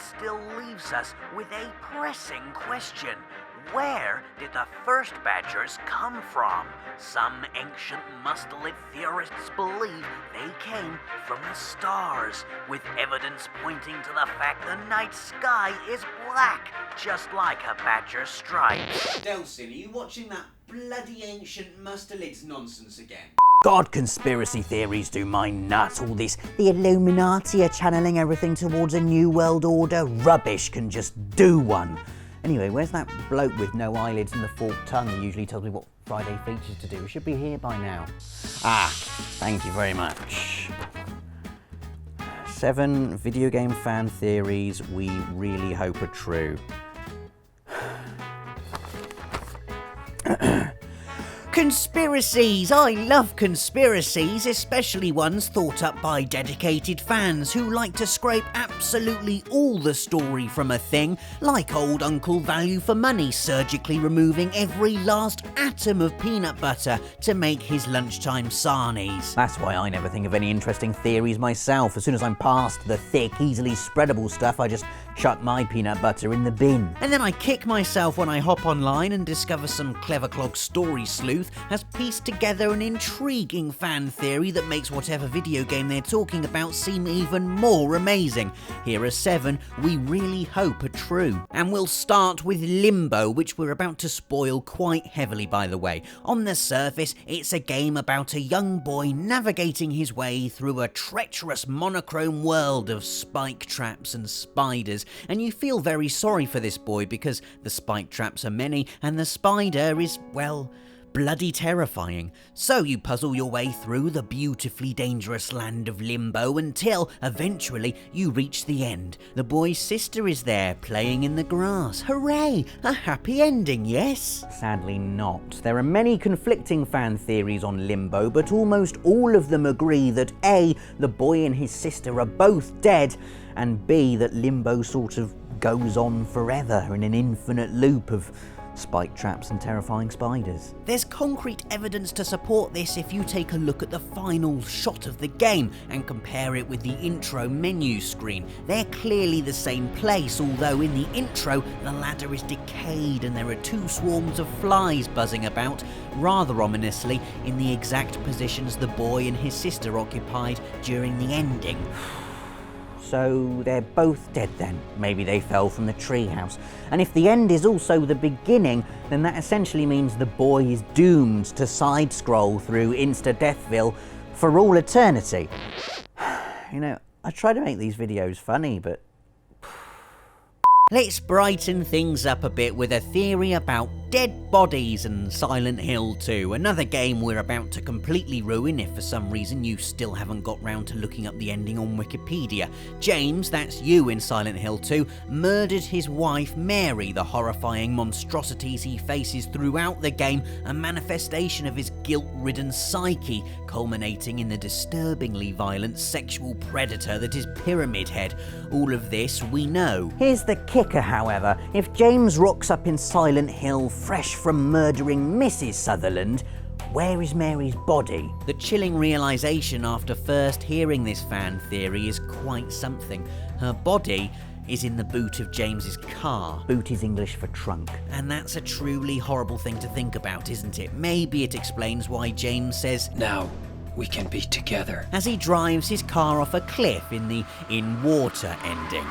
still leaves us with a pressing question. Where did the first badgers come from? Some ancient mustelid theorists believe they came from the stars, with evidence pointing to the fact the night sky is black, just like a badger's stripes. Delsin, are you watching that bloody ancient mustelids nonsense again? God, conspiracy theories do my nuts. All this, the Illuminati are channeling everything towards a new world order. Rubbish, can just do one. Anyway, where's that bloke with no eyelids and the forked tongue who usually tells me what Friday features to do? He should be here by now. Ah, thank you very much. 7 video game fan theories we really hope are true. Conspiracies! I love conspiracies, especially ones thought up by dedicated fans who like to scrape absolutely all the story from a thing, like old Uncle Value for Money surgically removing every last atom of peanut butter to make his lunchtime sarnies. That's why I never think of any interesting theories myself. As soon as I'm past the thick, easily spreadable stuff, I just chuck my peanut butter in the bin. And then I kick myself when I hop online and discover some clever clog story sleuth has pieced together an intriguing fan theory that makes whatever video game they're talking about seem even more amazing. Here are 7 we really hope are true. And we'll start with Limbo, which we're about to spoil quite heavily, by the way. On the surface, it's a game about a young boy navigating his way through a treacherous monochrome world of spike traps and spiders, and you feel very sorry for this boy because the spike traps are many and the spider is, well, bloody terrifying. So you puzzle your way through the beautifully dangerous land of Limbo until, eventually, you reach the end. The boy's sister is there, playing in the grass. Hooray! A happy ending, yes? Sadly not. There are many conflicting fan theories on Limbo, but almost all of them agree that A, the boy and his sister are both dead, and B, that Limbo sort of goes on forever in an infinite loop of spike traps and terrifying spiders. There's concrete evidence to support this if you take a look at the final shot of the game and compare it with the intro menu screen. They're clearly the same place, although in the intro the ladder is decayed and there are 2 swarms of flies buzzing about, rather ominously, in the exact positions the boy and his sister occupied during the ending. So they're both dead then. Maybe they fell from the treehouse. And if the end is also the beginning, then that essentially means the boy is doomed to side-scroll through Insta-Deathville for all eternity. You know, I try to make these videos funny, but... Let's brighten things up a bit with a theory about dead bodies and Silent Hill 2, another game we're about to completely ruin if for some reason you still haven't got round to looking up the ending on Wikipedia. James, that's you in Silent Hill 2, murdered his wife Mary, the horrifying monstrosities he faces throughout the game, a manifestation of his guilt-ridden psyche, culminating in the disturbingly violent sexual predator that is Pyramid Head. All of this we know. Here's the kicker, however. If James rocks up in Silent Hill fresh from murdering Mrs. Sutherland, where is Mary's body? The chilling realisation after first hearing this fan theory is quite something. Her body is in the boot of James's car. Boot is English for trunk. And that's a truly horrible thing to think about, isn't it? Maybe it explains why James says, "Now we can be together," as he drives his car off a cliff in the in water ending.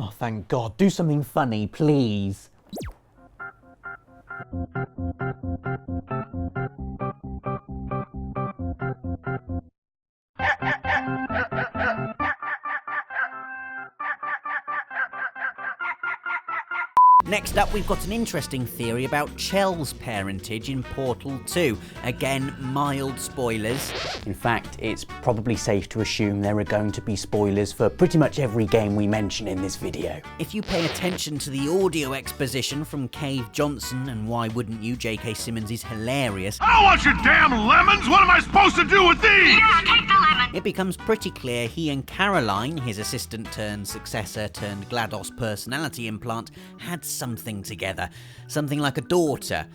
Oh, thank God. Do something funny, please. Next up, we've got an interesting theory about Chell's parentage in Portal 2. Again, mild spoilers. In fact, it's probably safe to assume there are going to be spoilers for pretty much every game we mention in this video. If you pay attention to the audio exposition from Cave Johnson, and why wouldn't you, J.K. Simmons is hilarious. I don't want your damn lemons! What am I supposed to do with these? Yeah, take the lemon! It becomes pretty clear he and Caroline, his assistant turned successor turned GLaDOS personality implant, had something something together. Something like a daughter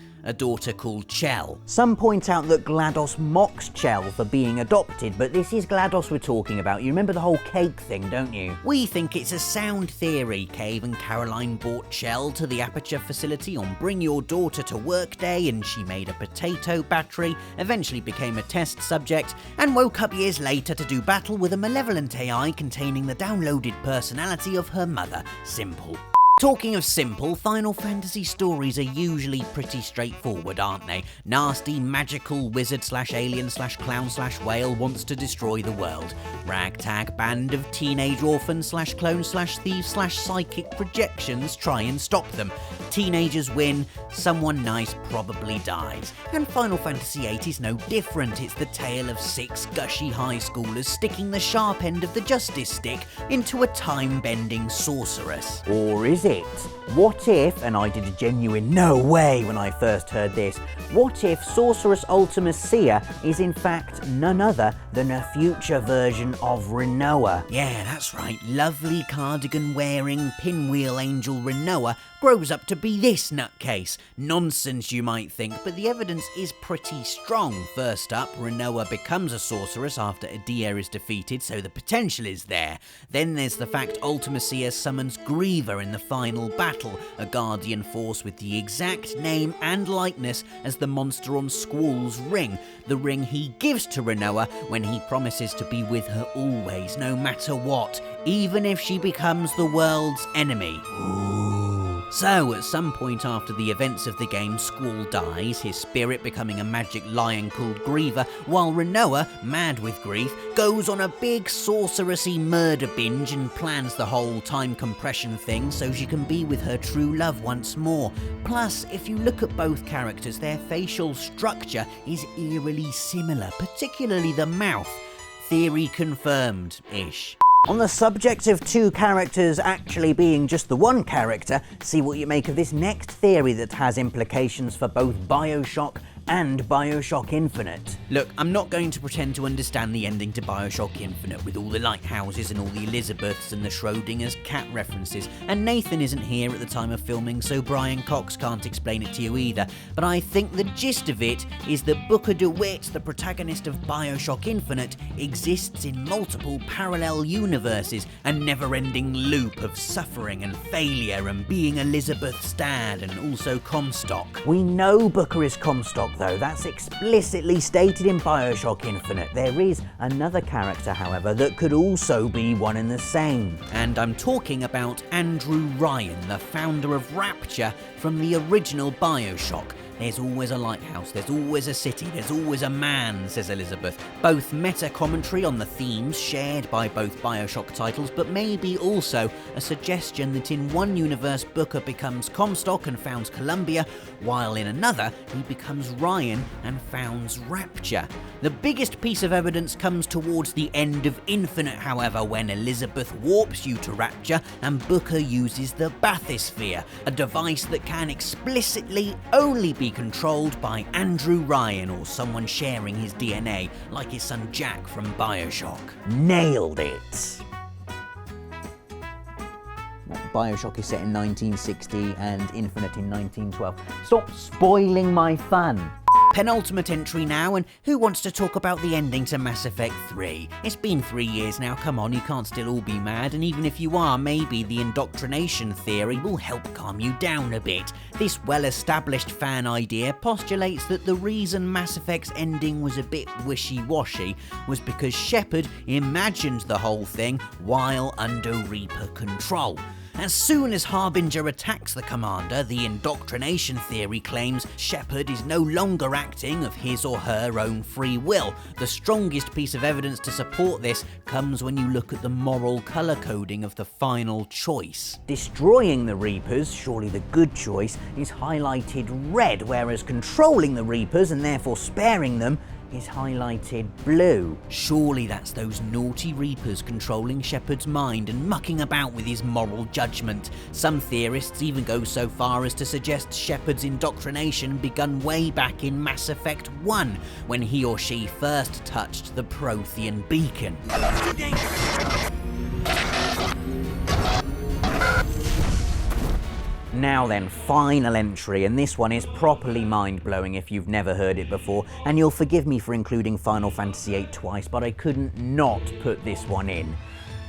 called Chell. Some point out that GLaDOS mocks Chell for being adopted, but this is GLaDOS we're talking about. You remember the whole cake thing, don't you? We think it's a sound theory. Cave and Caroline brought Chell to the Aperture facility on Bring Your Daughter to Work Day, and she made a potato battery, eventually became a test subject, and woke up years later to do battle with a malevolent AI containing the downloaded personality of her mother. Simple. Talking of simple, Final Fantasy stories are usually pretty straightforward, aren't they? Nasty, magical wizard/alien/clown/whale wants to destroy the world. Ragtag band of teenage orphans/clone/thieves/psychic projections try and stop them. Teenagers win, someone nice probably dies. And Final Fantasy VIII is no different. It's the tale of 6 gushy high schoolers sticking the sharp end of the justice stick into a time-bending sorceress. Or is it? What if, and I did a genuine no way when I first heard this, what if Sorceress Ultima Sia is in fact none other than a future version of Rinoa? Yeah, that's right. Lovely cardigan-wearing pinwheel angel Rinoa grows up to be this nutcase. Nonsense, you might think, but the evidence is pretty strong. First up, Rinoa becomes a sorceress after Edea is defeated, so the potential is there. Then there's the fact Ultima Sia summons Griever in the final battle, a guardian force with the exact name and likeness as the monster on Squall's ring, the ring he gives to Rinoa when he promises to be with her always, no matter what, even if she becomes the world's enemy. So, at some point after the events of the game, Squall dies, his spirit becoming a magic lion called Griever, while Rinoa, mad with grief, goes on a big sorceressy murder binge and plans the whole time compression thing so she can be with her true love once more. Plus, if you look at both characters, their facial structure is eerily similar, particularly the mouth. Theory confirmed-ish. On the subject of 2 characters actually being just the one character, see what you make of this next theory that has implications for both BioShock and BioShock Infinite. Look, I'm not going to pretend to understand the ending to BioShock Infinite with all the lighthouses and all the Elizabeths and the Schrodinger's cat references, and Nathan isn't here at the time of filming, so Brian Cox can't explain it to you either, but I think the gist of it is that Booker DeWitt, the protagonist of BioShock Infinite, exists in multiple parallel universes, a never-ending loop of suffering and failure and being Elizabeth's dad and also Comstock. We know Booker is Comstock though, that's explicitly stated in BioShock Infinite. There is another character, however, that could also be one and the same. And I'm talking about Andrew Ryan, the founder of Rapture from the original BioShock. There's always a lighthouse, there's always a city, there's always a man, says Elizabeth. Both meta-commentary on the themes shared by both BioShock titles, but maybe also a suggestion that in one universe Booker becomes Comstock and founds Columbia, while in another he becomes Ryan and founds Rapture. The biggest piece of evidence comes towards the end of Infinite, however, when Elizabeth warps you to Rapture and Booker uses the bathysphere, a device that can explicitly only be controlled by Andrew Ryan or someone sharing his DNA, like his son Jack from BioShock. Nailed it! BioShock is set in 1960 and Infinite in 1912. Stop spoiling my fun! Penultimate entry now, and who wants to talk about the ending to Mass Effect 3? It's been 3 years now, come on, you can't still all be mad, and even if you are, maybe the indoctrination theory will help calm you down a bit. This well-established fan idea postulates that the reason Mass Effect's ending was a bit wishy-washy was because Shepard imagined the whole thing while under Reaper control. As soon as Harbinger attacks the commander, the indoctrination theory claims Shepard is no longer acting of his or her own free will. The strongest piece of evidence to support this comes when you look at the moral colour coding of the final choice. Destroying the Reapers, surely the good choice, is highlighted red, whereas controlling the Reapers, and therefore sparing them, is highlighted blue. Surely that's those naughty Reapers controlling Shepard's mind and mucking about with his moral judgment. Some theorists even go so far as to suggest Shepard's indoctrination begun way back in Mass Effect 1, when he or she first touched the Prothean beacon. Now then, final entry, and this one is properly mind-blowing if you've never heard it before, and you'll forgive me for including Final Fantasy VIII twice, but I couldn't not put this one in.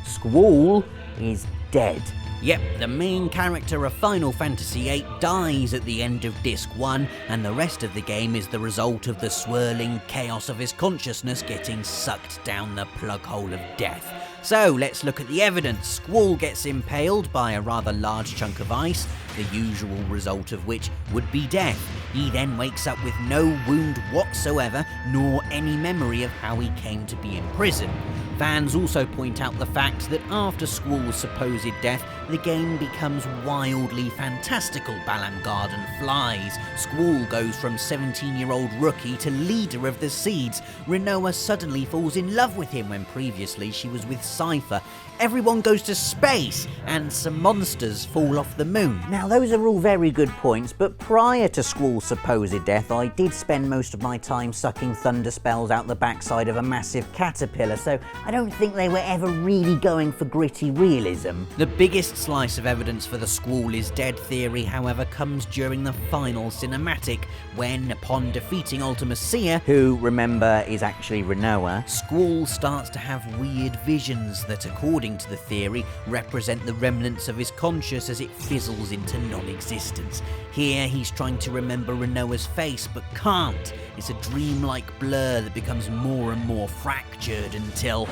Squall is dead. Yep, the main character of Final Fantasy VIII dies at the end of Disc 1, and the rest of the game is the result of the swirling chaos of his consciousness getting sucked down the plug hole of death. So let's look at the evidence. Squall gets impaled by a rather large chunk of ice, the usual result of which would be death. He then wakes up with no wound whatsoever, nor any memory of how he came to be in prison. Fans also point out the fact that after Squall's supposed death, the game becomes wildly fantastical. Balam Garden flies. Squall goes from 17-year-old rookie to leader of the Seeds. Rinoa suddenly falls in love with him when previously she was with Cypher. Everyone goes to space, and some monsters fall off the moon. Now those are all very good points, but prior to Squall's supposed death, I did spend most of my time sucking thunder spells out the backside of a massive caterpillar, so I don't think they were ever really going for gritty realism. The biggest slice of evidence for the Squall is dead theory, however, comes during the final cinematic, when, upon defeating Ultima Seer, Who, remember, is actually Rinoa, Squall starts to have weird visions that, according to the theory, represent the remnants of his conscious as it fizzles into non-existence. Here he's trying to remember Rinoa's face but can't. It's a dreamlike blur that becomes more and more fractured until...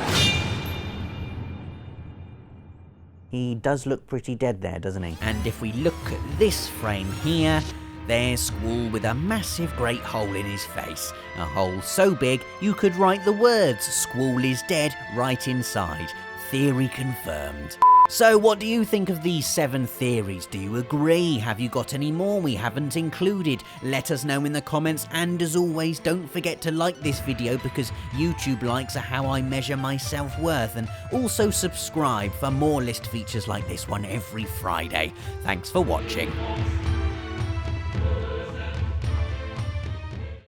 He does look pretty dead there, doesn't he? And if we look at this frame here, there's Squall with a massive great hole in his face. A hole so big you could write the words "Squall is dead" right inside. Theory confirmed. So what do you think of these 7 theories? Do you agree? Have you got any more we haven't included? Let us know in the comments, and as always, don't forget to like this video because YouTube likes are how I measure my self-worth, and also subscribe for more list features like this one every Friday. Thanks for watching.